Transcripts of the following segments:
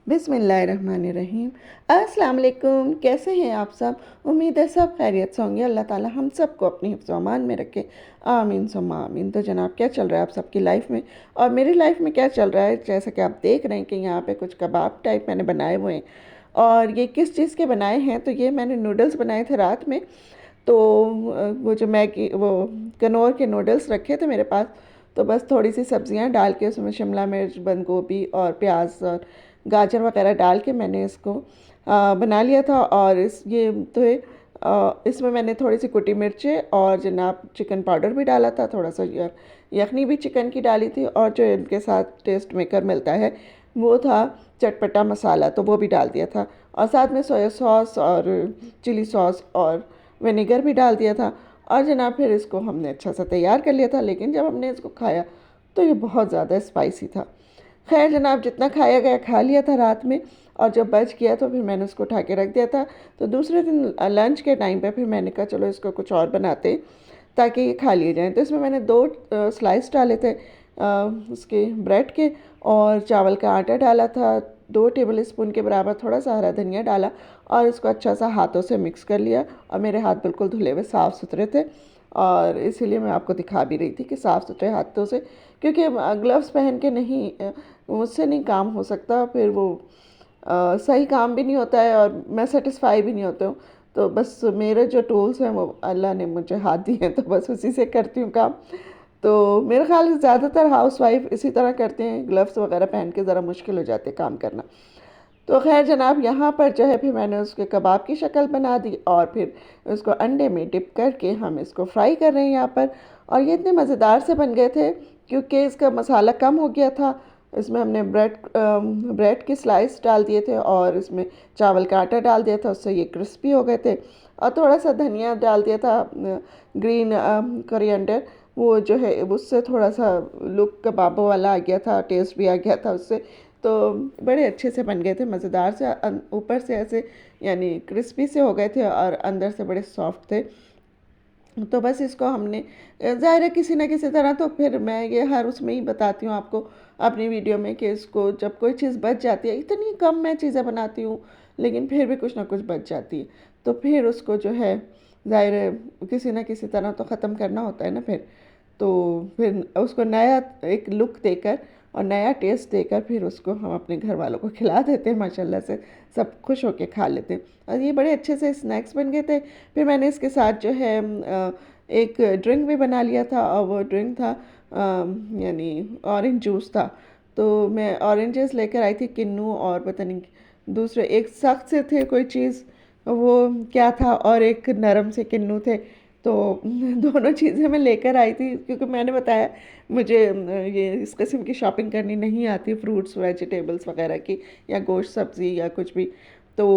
बिस्मिल्लाहिर्रहमानिर्रहीम। अस्सलाम वालेकुम। कैसे हैं आप सब? उम्मीद है सब खैरियत से होंगे। अल्लाह ताला हम सबको अपनी हिफ्ज़ व अमान में रखे, आमीन सुम्मा आमीन। तो जनाब, क्या चल रहा है आप सबकी लाइफ में और मेरी लाइफ में क्या चल रहा है? जैसा कि आप देख रहे हैं कि यहाँ पे कुछ कबाब टाइप मैंने बनाए हुए हैं। और ये किस चीज़ के बनाए हैं? तो ये मैंने नूडल्स बनाए थे रात में। तो वो जो मैगी, वो कनौर के नूडल्स रखे थे मेरे पास। तो बस थोड़ी सी सब्जियां डाल के उसमें शिमला मिर्च, बंद गोभी और प्याज और गाजर वगैरह डाल के मैंने इसको बना लिया था। और इसमें मैंने थोड़ी सी कुटी मिर्चें और जनाब चिकन पाउडर भी डाला था, थोड़ा सा यखनी भी चिकन की डाली थी, और जो इनके साथ टेस्ट मेकर मिलता है वो था चटपटा मसाला, तो वो भी डाल दिया था। और साथ में सोया सॉस और चिली सॉस और विनेगर भी डाल दिया था। और जनाब फिर इसको हमने अच्छा सा तैयार कर लिया था। लेकिन जब हमने इसको खाया तो ये बहुत ज़्यादा स्पाइसी था। खैर जनाब, जितना खाया गया खा लिया था रात में, और जब बच गया तो फिर मैंने उसको उठा के रख दिया था। तो दूसरे दिन लंच के टाइम पे फिर मैंने कहा चलो इसको कुछ और बनाते हैं ताकि ये खा लिए जाएँ। तो इसमें मैंने दो स्लाइस डाले थे उसके ब्रेड के, और चावल का आटा डाला था 2 टेबल स्पून के बराबर, थोड़ा सा हरा धनिया डाला और इसको अच्छा सा हाथों से मिक्स कर लिया। और मेरे हाथ बिल्कुल धुले हुए साफ़ सुथरे थे, और इसीलिए मैं आपको दिखा भी रही थी कि साफ़ सुथरे हाथों से, क्योंकि ग्लव्स पहन के नहीं, मुझसे नहीं काम हो सकता। फिर वो सही काम भी नहीं होता है और मैं सेटिस्फाई भी नहीं होती हूँ। तो बस मेरे जो टूल्स हैं वो अल्लाह ने मुझे हाथ दिए हैं, तो बस उसी से करती हूँ काम। तो मेरे ख्याल से ज़्यादातर हाउसवाइफ इसी तरह करते हैं, ग्लव्स वगैरह पहन के ज़रा मुश्किल हो जाते काम करना। तो खैर जनाब, यहाँ पर जो है फिर मैंने उसके कबाब की शक्ल बना दी, और फिर उसको अंडे में डिप करके हम इसको फ्राई कर रहे हैं यहाँ पर। और ये इतने मज़ेदार से बन गए थे क्योंकि इसका मसाला कम हो गया था। इसमें हमने ब्रेड की स्लाइस डाल दिए थे और इसमें चावल का आटा डाल दिया था, उससे ये क्रिस्पी हो गए थे। और थोड़ा सा धनिया डाल दिया था, ग्रीन कोरिएंडर, वो जो है उससे थोड़ा सा लुक कबाबों वाला आ गया था, टेस्ट भी आ गया था उससे। तो बड़े अच्छे से बन गए थे, मज़ेदार से, ऊपर से ऐसे यानी क्रिस्पी से हो गए थे और अंदर से बड़े सॉफ्ट थे। तो बस इसको हमने, ज़ाहिर है किसी न किसी तरह, तो फिर मैं ये हर उसमें ही बताती हूँ आपको अपनी वीडियो में कि इसको जब कोई चीज़ बच जाती है, इतनी कम मैं चीज़ें बनाती हूँ लेकिन फिर भी कुछ ना कुछ बच जाती है, तो फिर उसको जो है ज़ाहिर है किसी न किसी तरह तो ख़त्म करना होता है ना। तो फिर उसको नया एक लुक देकर और नया टेस्ट देकर फिर उसको हम अपने घर वालों को खिला देते हैं, माशाल्लाह से सब खुश होके खा लेते हैं। और ये बड़े अच्छे से स्नैक्स बन गए थे। फिर मैंने इसके साथ जो है एक ड्रिंक भी बना लिया था, और वो ड्रिंक था यानी ऑरेंज जूस था। तो मैं ऑरेंजेस लेकर आई थी, किन्नू और पता नहीं दूसरे एक सख्त से थे कोई चीज़, वो क्या था, और एक नरम से किन्नू थे। तो दोनों चीज़ें मैं लेकर आई थी क्योंकि मैंने बताया मुझे ये इस किस्म की शॉपिंग करनी नहीं आती, फ्रूट्स वेजिटेबल्स वगैरह की, या गोश्त सब्ज़ी या कुछ भी। तो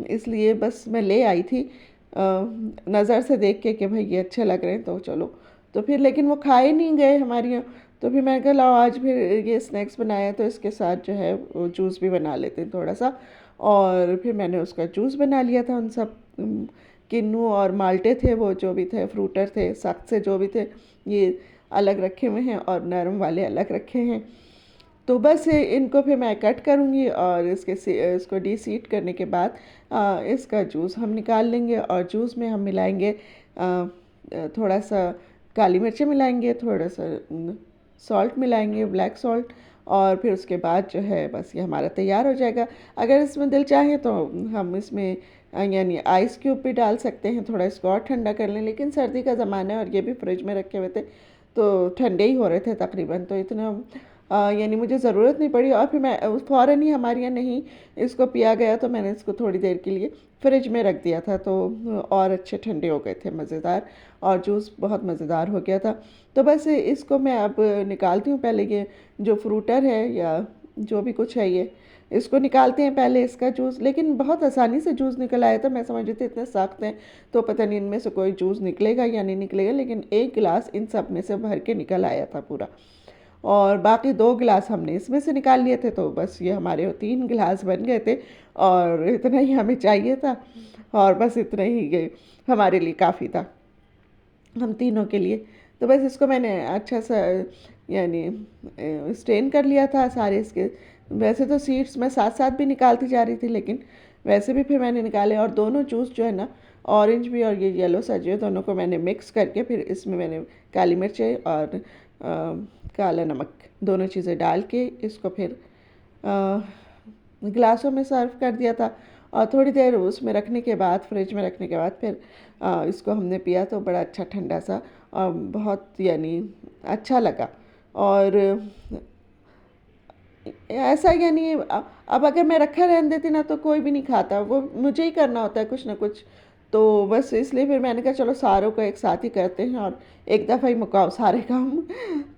इसलिए बस मैं ले आई थी नज़र से देख के कि भाई ये अच्छे लग रहे हैं तो चलो। तो फिर लेकिन वो खाए नहीं गए हमारे यहाँ। तो फिर मैं कहा लाओ आज फिर ये स्नैक्स बनाया तो इसके साथ जो है वो जूस भी बना लेते हैं थोड़ा सा। और फिर मैंने उसका जूस बना लिया था। उन सब किन्नू और माल्टे थे, वो जो भी थे फ्रूटर थे, सख्त से जो भी थे, ये अलग रखे हुए हैं और नरम वाले अलग रखे हैं। तो बस इनको फिर मैं कट करूँगी और इसको डीसीट करने के बाद इसका जूस हम निकाल लेंगे। और जूस में हम मिलाएंगे थोड़ा सा काली मिर्चें मिलाएंगे, थोड़ा सा सॉल्ट मिलाएंगे, ब्लैक सॉल्ट। और फिर उसके बाद जो है बस ये हमारा तैयार हो जाएगा। अगर इसमें दिल चाहे तो हम इसमें यानी आइस क्यूब भी डाल सकते हैं, थोड़ा इसको और ठंडा कर लें। लेकिन सर्दी का ज़माना है और ये भी फ्रिज में रखे हुए थे तो ठंडे ही हो रहे थे तकरीबन, तो इतना यानी मुझे ज़रूरत नहीं पड़ी। और फिर मैं फ़ौरन ही, हमारे यहाँ नहीं इसको पिया गया तो मैंने इसको थोड़ी देर के लिए फ्रिज में रख दिया था, तो और अच्छे ठंडे हो गए थे, मज़ेदार, और जूस बहुत मज़ेदार हो गया था। तो बस इसको मैं अब निकालती हूँ। पहले ये जो फ्रूटर है या जो भी कुछ है, ये इसको निकालते हैं पहले इसका जूस। लेकिन बहुत आसानी से जूस निकल आया था, मैं समझ रही थी इतने सख्त हैं तो पता नहीं इनमें से कोई जूस निकलेगा या नहीं निकलेगा, लेकिन एक गिलास इन सब में से भर के निकल आया था पूरा। और बाकी 2 गिलास हमने इसमें से निकाल लिए थे, तो बस ये हमारे 3 गिलास बन गए थे और इतना ही हमें चाहिए था। और बस इतना ही ये हमारे लिए काफ़ी था, हम तीनों के लिए। तो बस इसको मैंने अच्छा सा यानी स्ट्रेन कर लिया था सारे इसके वैसे तो सीड्स मैं साथ साथ भी निकालती जा रही थी, लेकिन वैसे भी फिर मैंने निकाले और दोनों जूस जो है ना, ऑरेंज भी और ये येलो सा जो है, दोनों को मैंने मिक्स करके फिर इसमें मैंने काली मिर्चें और काला नमक दोनों चीज़ें डाल के इसको फिर गिलासों में सर्व कर दिया था। और थोड़ी देर उसमें रखने के बाद, फ्रिज में रखने के बाद फिर इसको हमने पिया तो बड़ा अच्छा ठंडा सा और बहुत यानी अच्छा लगा। और ऐसा यानी अब अगर मैं रखा रहने देती ना तो कोई भी नहीं खाता, वो मुझे ही करना होता है कुछ ना कुछ। तो बस इसलिए फिर मैंने कहा चलो सारों को एक साथ ही करते हैं और एक दफ़ा ही मुकाओ सारे काम।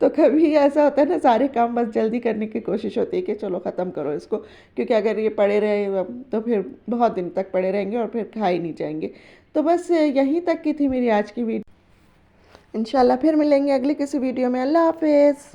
तो कभी ऐसा होता है ना, सारे काम बस जल्दी करने की कोशिश होती है कि चलो ख़त्म करो इसको, क्योंकि अगर ये पड़े रहे तो फिर बहुत दिन तक पड़े रहेंगे और फिर खा ही नहीं जाएंगे। तो बस यहीं तक की थी मेरी आज की वीडियो। इंशाल्लाह फिर मिलेंगे अगली किसी वीडियो में। अल्लाह हाफिज़।